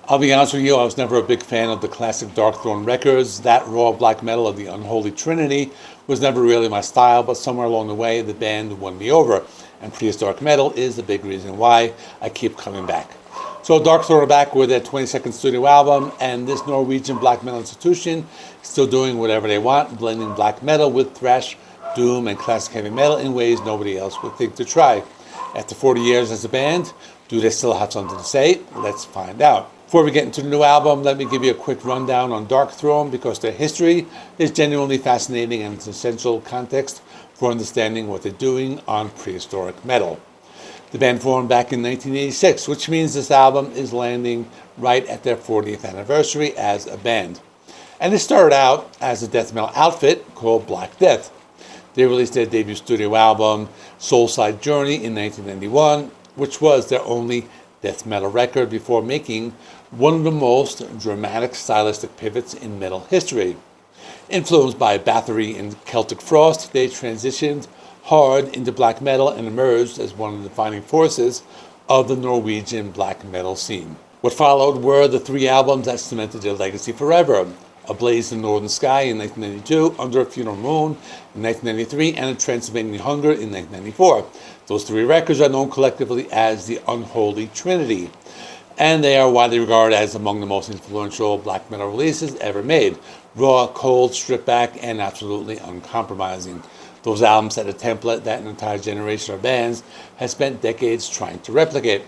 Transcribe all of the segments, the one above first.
I'll be honest with you, I was never a big fan of the classic Darkthrone records. That raw black metal of the Unholy Trinity was never really my style, but somewhere along the way the band won me over, and prehistoric metal is the big reason why I keep coming back. So Darkthrone are back with their 22nd studio album, and this Norwegian black metal institution is still doing whatever they want, blending black metal with thrash, doom, and classic heavy metal in ways nobody else would think to try. After 40 years as a band, do they still have something to say? Let's find out. Before we get into the new album, let me give you a quick rundown on Darkthrone because their history is genuinely fascinating and it's essential context for understanding what they're doing on prehistoric metal. The band formed back in 1986, which means this album is landing right at their 40th anniversary as a band. And they started out as a death metal outfit called Black Death. They released their debut studio album, Soulside Journey, in 1991, which was their only death metal record before making one of the most dramatic stylistic pivots in metal history. Influenced by Bathory and Celtic Frost, they transitioned hard into black metal and emerged as one of the defining forces of the Norwegian black metal scene. What followed were the three albums that cemented their legacy forever: A Blaze in the Northern Sky in 1992, Under a Funeral Moon in 1993, and A Transylvanian Hunger in 1994. Those three records are known collectively as the Unholy Trinity, and they are widely regarded as among the most influential black metal releases ever made. Raw, cold, stripped back, and absolutely uncompromising. Those albums set a template that an entire generation of bands has spent decades trying to replicate.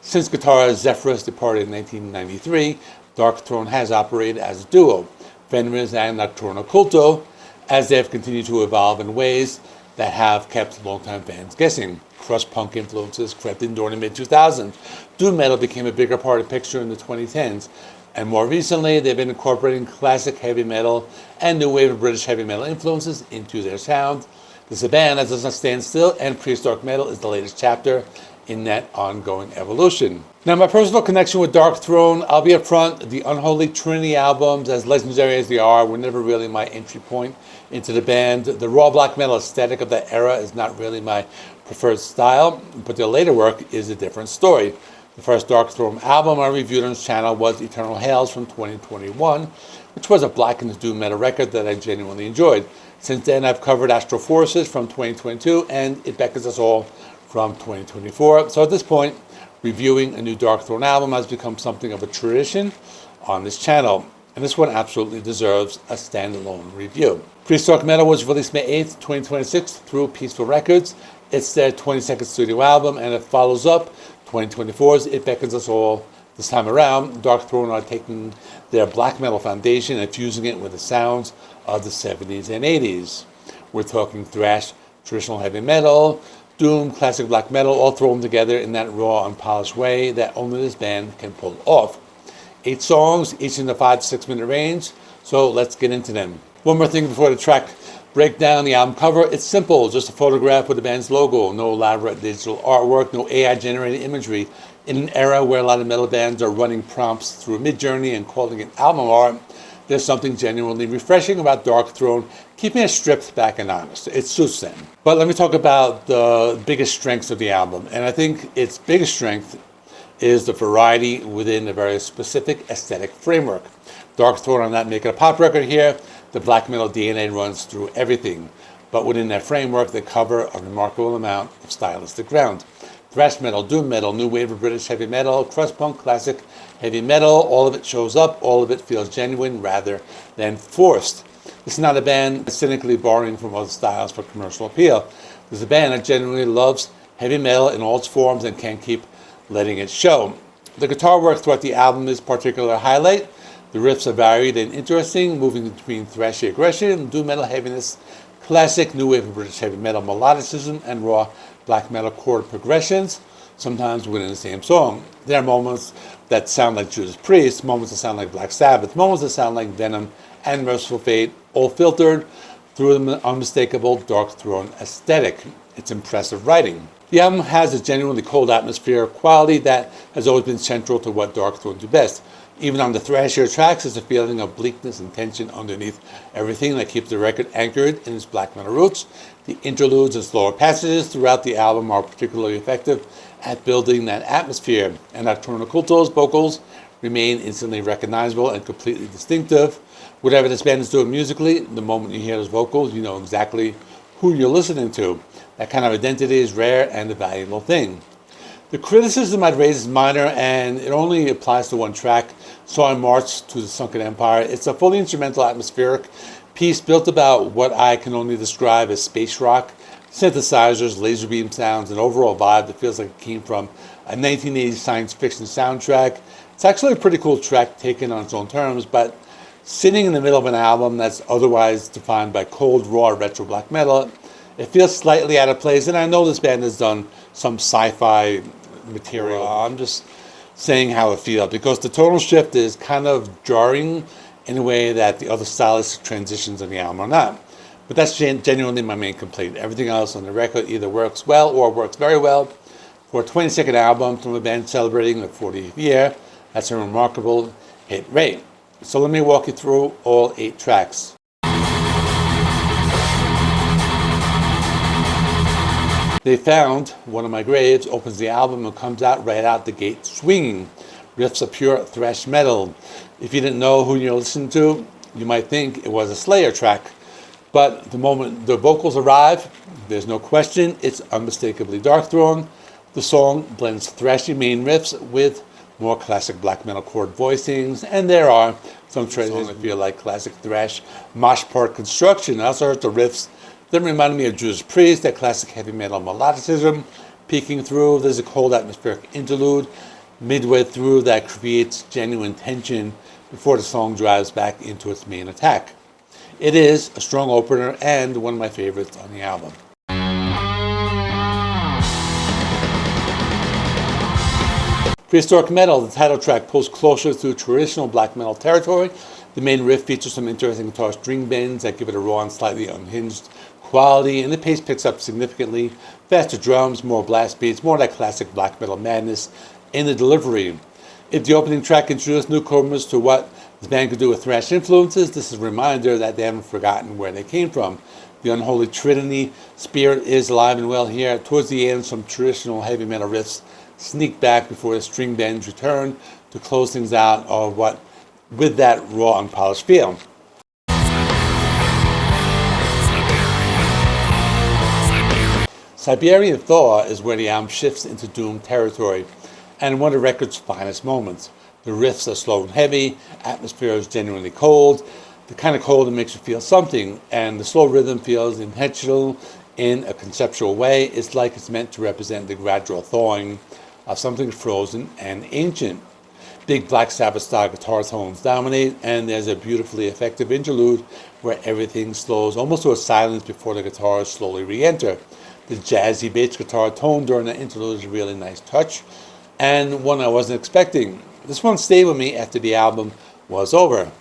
Since guitarist Zephyrus departed in 1993, Darkthrone has operated as a duo, Fenris and Nocturno Culto, as they have continued to evolve in ways that have kept longtime fans guessing. Crust punk influences crept in during the mid-2000s. Doom metal became a bigger part of the picture in the 2010s. And more recently, they've been incorporating classic heavy metal and new wave of British heavy metal influences into their sound. This is a band that does not stand still, and prehistoric metal is the latest chapter in that ongoing evolution. Now, my personal connection with Darkthrone, I'll be upfront, the Unholy Trinity albums, as legendary as they are, were never really my entry point into the band. The raw black metal aesthetic of that era is not really my preferred style, but their later work is a different story. The first Darkthrone album I reviewed on this channel was Eternal Hails from 2021, which was a blackened doom metal record that I genuinely enjoyed. Since then, I've covered Astral Forces from 2022 and It Beckons Us All from 2024. So at this point, reviewing a new Darkthrone album has become something of a tradition on this channel, and this one absolutely deserves a standalone review. Prehistoric Metal was released May 8th, 2026 through Peaceful Records. It's their 22nd studio album, and it follows up 2024's It Beckons Us All. This time around, Darkthrone are taking their black metal foundation and fusing it with the sounds of the 70s and 80s. We're talking thrash, traditional heavy metal, doom, classic black metal, all thrown together in that raw, unpolished way that only this band can pull off. 8 songs, each in the 5 to 6 minute range, so let's get into them. One more thing before the track breakdown, the album cover, it's simple, just a photograph with the band's logo, no elaborate digital artwork, no AI generated imagery. In an era where a lot of metal bands are running prompts through Midjourney and calling it album art, there's something genuinely refreshing about Darkthrone, keeping it stripped back and honest. It suits them. But let me talk about the biggest strengths of the album. And I think its biggest strength is the variety within a very specific aesthetic framework. Darkthrone are not making a pop record here. The black metal DNA runs through everything. But within that framework, they cover a remarkable amount of stylistic ground. Thrash metal, doom metal, new wave of British heavy metal, crust punk, classic heavy metal, all of it shows up, all of it feels genuine rather than forced. This is not a band cynically borrowing from other styles for commercial appeal. This is a band that genuinely loves heavy metal in all its forms and can't keep letting it show. The guitar work throughout the album is a particular highlight. The riffs are varied and interesting, moving between thrashy aggression, doom metal heaviness, classic new wave of British heavy metal melodicism, and raw black metal chord progressions, sometimes within the same song. There are moments that sound like Judas Priest, moments that sound like Black Sabbath, moments that sound like Venom and Merciful Fate, all filtered through the unmistakable Darkthrone aesthetic. It's impressive writing. The album has a genuinely cold atmosphere quality that has always been central to what Darkthrone do best. Even on the thrashier tracks, there's a feeling of bleakness and tension underneath everything that keeps the record anchored in its black metal roots. The interludes and slower passages throughout the album are particularly effective at building that atmosphere, and Nocturno Culto's vocals remain instantly recognizable and completely distinctive. Whatever this band is doing musically, the moment you hear those vocals, you know exactly who you're listening to. That kind of identity is rare and a valuable thing. The criticism I'd raise is minor, and it only applies to one track, So I Marched to the Sunken Empire. It's a fully instrumental, atmospheric piece built about what I can only describe as space rock, synthesizers, laser beam sounds, an overall vibe that feels like it came from a 1980s science fiction soundtrack. It's actually a pretty cool track taken on its own terms, but sitting in the middle of an album that's otherwise defined by cold, raw, retro black metal, it feels slightly out of place. And I know this band has done some sci-fi material. I'm just saying how it feels, because the tonal shift is kind of jarring in a way that the other stylistic transitions on the album are not. But that's genuinely my main complaint. Everything else on the record either works well or works very well. For a 22nd album from a band celebrating the 40th year, that's a remarkable hit rate. So let me walk you through all 8 tracks. They Found, One of My Graves, opens the album and comes out right out the gate swinging. Riffs of pure thrash metal. If you didn't know who you're listening to, you might think it was a Slayer track. But the moment the vocals arrive, there's no question, it's unmistakably Darkthrone. The song blends thrashy main riffs with more classic black metal chord voicings, and there are some trailers that feel like classic thrash mosh part construction. I also heard the riffs that reminded me of Judas Priest, that classic heavy metal melodicism peeking through. There's a cold atmospheric interlude midway through that creates genuine tension before the song drives back into its main attack. It is a strong opener and one of my favorites on the album. Prehistoric Metal, the title track, pulls closer to traditional black metal territory. The main riff features some interesting guitar string bends that give it a raw and slightly unhinged quality, and the pace picks up significantly. Faster drums, more blast beats, more of that classic black metal madness in the delivery. If the opening track introduced newcomers to what the band could do with thrash influences, this is a reminder that they haven't forgotten where they came from. The Unholy Trinity spirit is alive and well here. Towards the end, some traditional heavy metal riffs sneak back before the string bends return to close things out of what with that raw unpolished feel. Siberian Thaw is where the album shifts into doom territory, and one of the record's finest moments. The riffs are slow and heavy, atmosphere is genuinely cold, the kind of cold that makes you feel something, and the slow rhythm feels intentional in a conceptual way. It's like it's meant to represent the gradual thawing of something frozen and ancient. Big Black Sabbath style guitar tones dominate, and there's a beautifully effective interlude where everything slows almost to a silence before the guitars slowly re-enter. The jazzy bass guitar tone during the interlude is a really nice touch, and one I wasn't expecting. This one stayed with me after the album was over.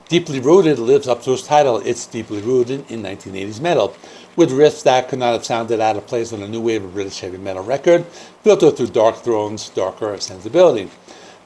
Deeply Rooted lives up to its title. It's deeply rooted in 1980s metal, with riffs that could not have sounded out of place on a new wave of British heavy metal record, filtered through Darkthrone's darker sensibility.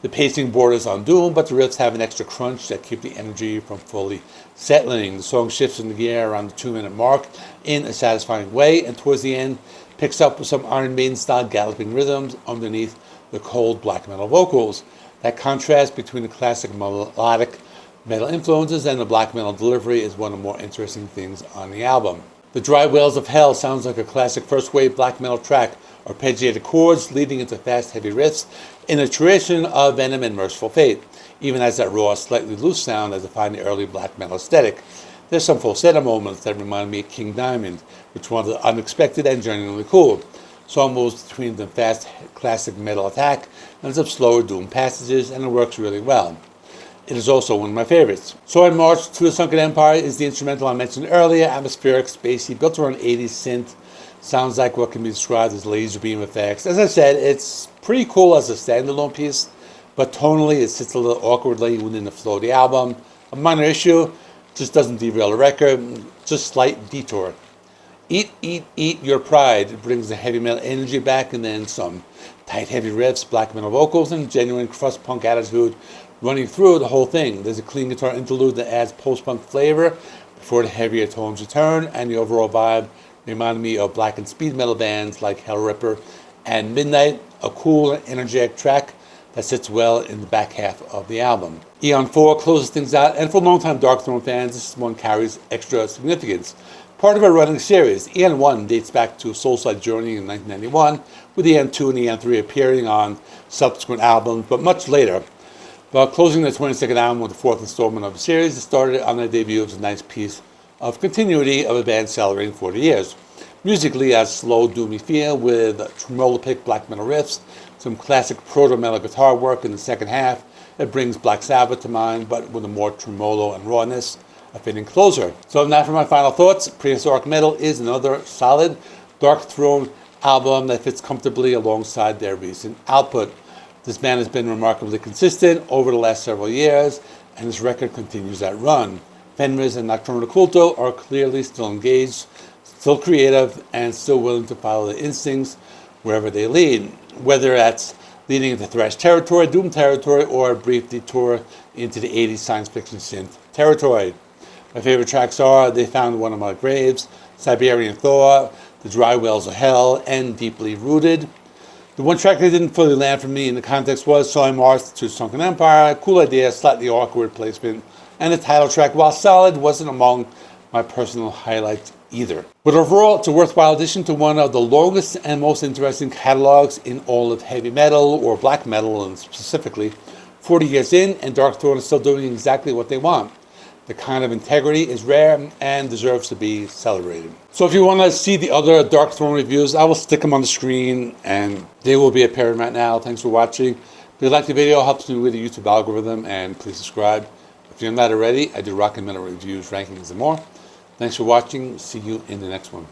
The pacing borders on doom, but the riffs have an extra crunch that keep the energy from fully settling. The song shifts into gear around the 2-minute mark in a satisfying way, and towards the end picks up with some Iron Maiden-style galloping rhythms underneath the cold black metal vocals. That contrast between the classic melodic metal influences and the black metal delivery is one of the more interesting things on the album. The Dry Wells of Hell sounds like a classic first-wave black metal track, arpeggiated chords leading into fast, heavy riffs in a tradition of Venom and Merciful Fate, even as that raw, slightly loose sound has defined the early black metal aesthetic. There's some falsetto moments that remind me of King Diamond, which was unexpected and genuinely cool. Song moves between the fast, classic metal attack and some slower doom passages, and it works really well. It is also one of my favorites. So I Marched to the Sunken Empire is the instrumental I mentioned earlier, atmospheric, spacey, built around 80s synth. Sounds like what can be described as laser beam effects. As I said, it's pretty cool as a standalone piece, but tonally it sits a little awkwardly within the flow of the album. A minor issue, just doesn't derail the record, just slight detour. Eat, Eat, Eat Your Pride. It brings the heavy metal energy back, and then some tight, heavy riffs, black metal vocals, and genuine crust punk attitude running through the whole thing. There's a clean guitar interlude that adds post-punk flavor before the heavier tones return, and the overall vibe reminded me of black and speed metal bands like Hellripper and Midnight, a cool and energetic track that sits well in the back half of the album. Eon 4 closes things out, and for longtime Darkthrone fans, this one carries extra significance. Part of our running series, Eon 1 dates back to Soulside Journey in 1991, with Eon 2 and Eon 3 appearing on subsequent albums, but much later. But closing the 22nd album with the fourth installment of the series, it started on their debut as a nice piece of continuity of a band celebrating 40 years. Musically, as slow, doomy feel with tremolo pick black metal riffs, some classic proto-metal guitar work in the second half. It brings Black Sabbath to mind, but with a more tremolo and rawness, a fitting closer. So now for my final thoughts. Prehistoric Metal is another solid Darkthrone album that fits comfortably alongside their recent output. This band has been remarkably consistent over the last several years, and this record continues that run. Fenris and Nocturnal Culto are clearly still engaged, still creative, and still willing to follow their instincts wherever they lead, whether that's leading into thrash territory, doom territory, or a brief detour into the 80s science fiction synth territory. My favorite tracks are They Found One of My Graves, Siberian Thaw, The Dry Wells of Hell, and Deeply Rooted. The one track that didn't fully land for me in the context was Solar Mars to Sunken Empire. Cool idea, slightly awkward placement, and the title track, while solid, wasn't among my personal highlights either. But overall, it's a worthwhile addition to one of the longest and most interesting catalogs in all of heavy metal, or black metal, and specifically 40 years in, and Darkthrone is still doing exactly what they want. The kind of integrity is rare and deserves to be celebrated. So if you want to see the other Darkthrone reviews, I will stick them on the screen, and they will be appearing right now. Thanks for watching. If you like the video, it helps me with the YouTube algorithm, and please subscribe. If you're not already, I do rock and metal reviews, rankings, and more. Thanks for watching. See you in the next one.